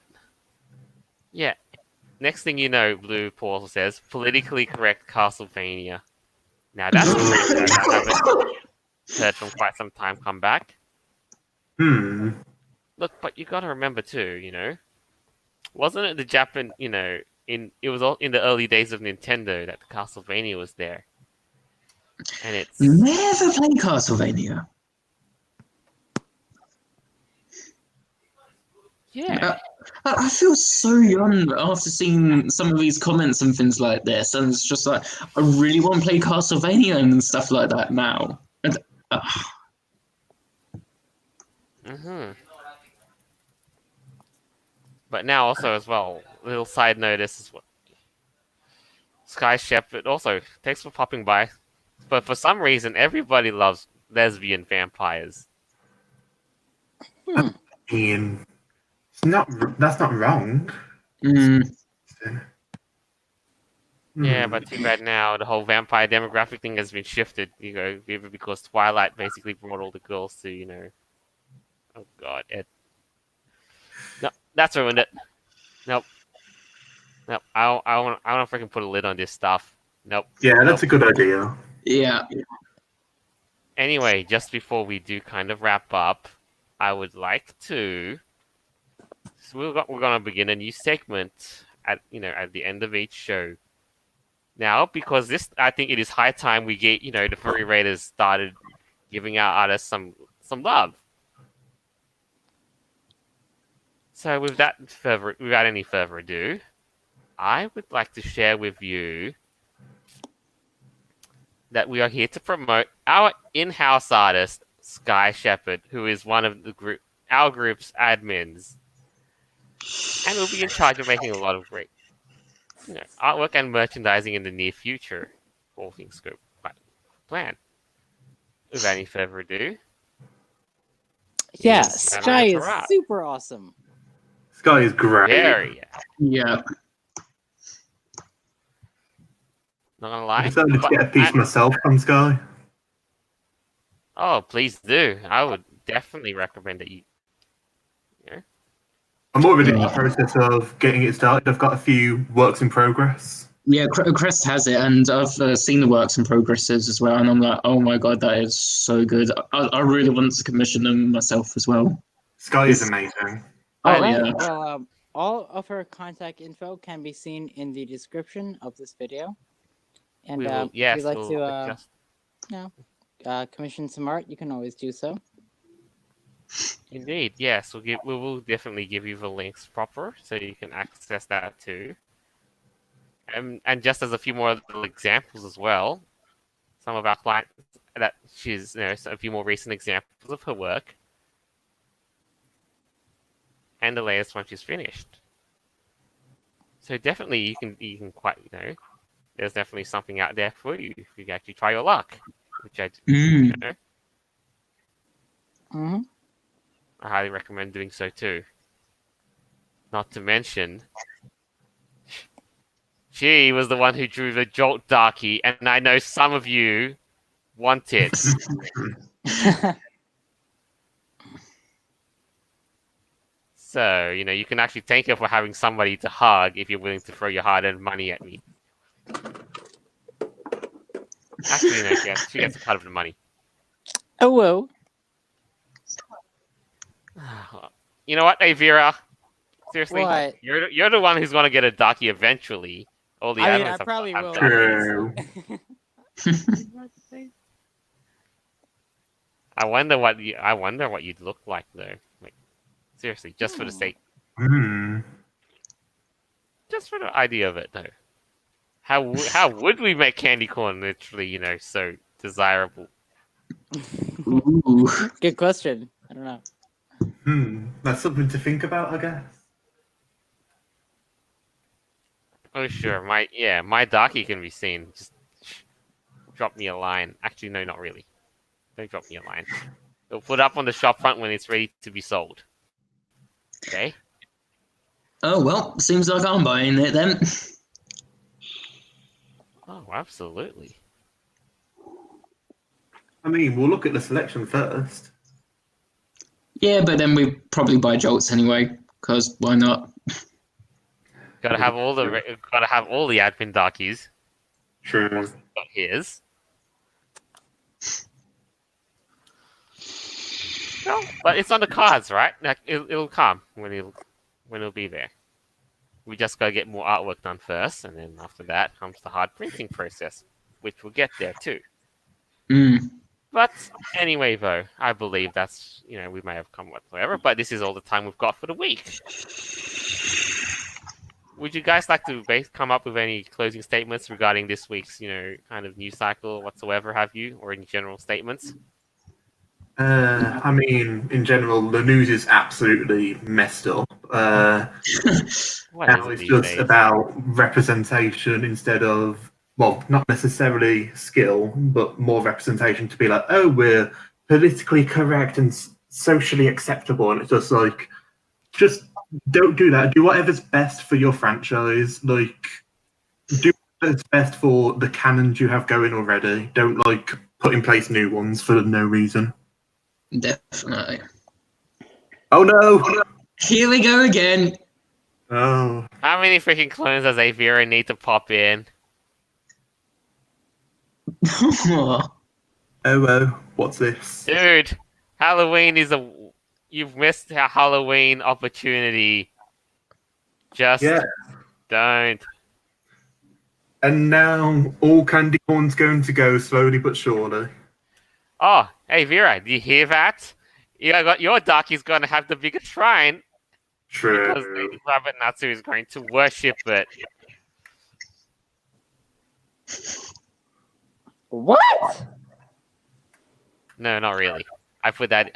Yeah. Next thing you know, Blue Paul says politically correct Castlevania. Now that's a franchise I haven't heard from quite some time come back. Look, but you got to remember too, wasn't it the Japan? It was all in the early days of Nintendo that the Castlevania was there, and it's Never played Castlevania. yeah. I feel so young after seeing some of these comments and things like this, and it's just like I really want to play Castlevania and stuff like that now. And, But now also as well, little side note, this is what Sky Shepherd also, thanks for popping by. But for some reason, everybody loves lesbian vampires. Ian, that's not wrong. Yeah, but too bad now the whole vampire demographic thing has been shifted, either because Twilight basically brought all the girls to, oh God, no, that's ruined it. Nope. I want to freaking put a lid on this stuff. Nope. Yeah, that's a good idea. Yeah. Anyway, just before we do kind of wrap up, I would like to So we're gonna begin a new segment at the end of each show. Now, because I think it is high time we get the Furry Raiders started giving our artists some love. So without any further ado, I would like to share with you that we are here to promote our in-house artist, Sky Shepherd, who is one of our group's admins, and will be in charge of making a lot of great artwork and merchandising in the near future. All things go plan. Without any further ado, Yeah, here's Sky is Terminator. super awesome. Sky is great. Very. Yeah. Not gonna I lie. decided to get a piece myself from Sky. Oh, please do. I would definitely recommend that you. I'm already in the process of getting it started. I've got a few works in progress. Yeah, Crest has it, and I've seen the works in progresses as well, and I'm like, oh my god, that is so good. I really want to commission them myself as well. Sky is amazing. Oh, All right. yeah. Well, all of her contact info can be seen in the description of this video. And if you'd like to commission some art, you can always do so. Indeed, yes. We will definitely give you the links proper, so you can access that too. And just as a few more examples as well, some of our clients that she's a few more recent examples of her work, and the latest one she's finished. So definitely you can quite there's definitely something out there for you if you actually try your luck, which I Mm-hmm. I highly recommend doing so too. Not to mention, she was the one who drew the Jolt Darkie, and I know some of you want it. So, you can actually thank her for having somebody to hug if you're willing to throw your hard-earned money at me. Actually, no, she gets a part of the money. Oh, well. You know what, Avira? Seriously, What? you're the one who's going to get a Darkie eventually. All the I mean, admins I have probably have will. Darkies. I wonder what you'd look like though. Like, seriously, just for the sake, just for the idea of it though. How would we make candy corn literally, so desirable? Ooh. Good question. I don't know. That's something to think about, I guess. Oh sure, my Darkie can be seen. Just drop me a line. Actually, no, not really. Don't drop me a line. We'll put it up on the shop front when it's ready to be sold. Okay? Oh, well, seems like I'm buying it then. Oh, absolutely. I mean, we'll look at the selection first. Yeah, but then we probably buy Jolts anyway, because why not? Gotta have all the admin Darkies. True. Got his. No, but it's on the cards, right? Like, it'll come when it'll be there. We just gotta get more artwork done first, and then after that comes the hard printing process, which we'll get there too. But anyway, though, I believe that's we may have come whatsoever, but this is all the time we've got for the week. Would you guys like to come up with any closing statements regarding this week's kind of news cycle whatsoever? Have you, or any general statements? I mean, in general, the news is absolutely messed up. Now it's just about representation instead of, well, not necessarily skill, but more representation to be like, oh, we're politically correct and socially acceptable. And it's just like, just don't do that. Do whatever's best for your franchise. Like, do whatever's best for the canons you have going already. Don't, put in place new ones for no reason. Definitely. Oh no! Here we go again. Oh. How many freaking clones does Avira need to pop in? Oh, what's this? Dude, Halloween is you've missed a Halloween opportunity Just Yeah. don't. And now all candy corn's going to go slowly but surely. Oh, hey Vera, do you hear that? Your Darky's going to have the biggest shrine True. because Lady Rabbit Natsu is going to worship it. What? No, not really. I put that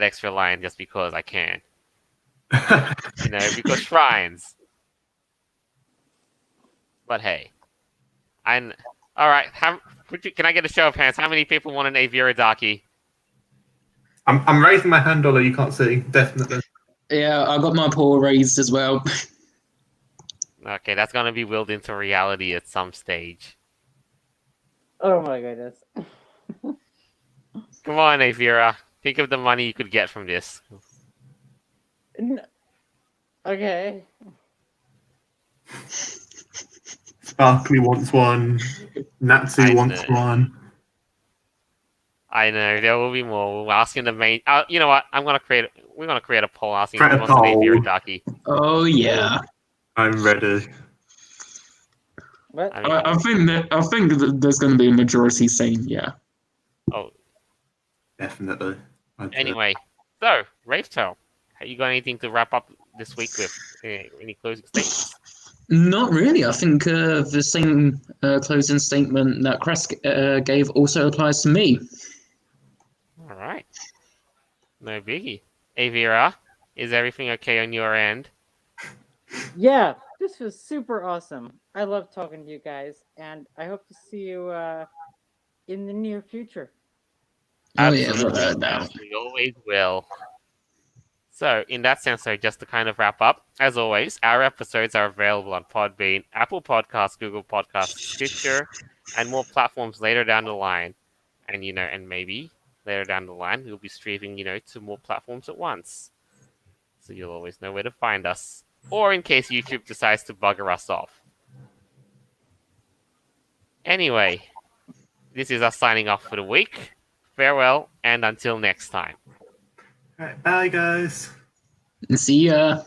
extra line just because I can. Because shrines. But hey, all right. Can I get a show of hands? How many people want an Avira Darky? I'm raising my hand, although you can't see. Definitely. Yeah, I got my paw raised as well. Okay, that's gonna be willed into reality at some stage. Oh my goodness. Come on, Avira. Think of the money you could get from this. Okay. Sparkly wants one. Natsu wants one. I know there will be more. We're asking the main. You know what? We're gonna create a poll asking Create who a wants an poll. Avira Darky. Oh yeah. I'm ready. What? I think that there's going to be a majority saying yeah. Oh, Definitely. anyway, so Rafetail, have you got anything to wrap up this week with? Any closing statements? Not really. I think the same closing statement that Kresk gave also applies to me. All right, no biggie. Avira, is everything okay on your end? Yeah, this was super awesome. I love talking to you guys, and I hope to see you in the near future. Oh yeah, Absolutely, no. we always will. So, in that sense, just to kind of wrap up, as always, our episodes are available on Podbean, Apple Podcasts, Google Podcasts, Stitcher, and more platforms later down the line. And maybe later down the line, we'll be streaming, to more platforms at once. So you'll always know where to find us. Or in case YouTube decides to bugger us off. Anyway, this is us signing off for the week. Farewell, and until next time. Right, bye, guys. See ya.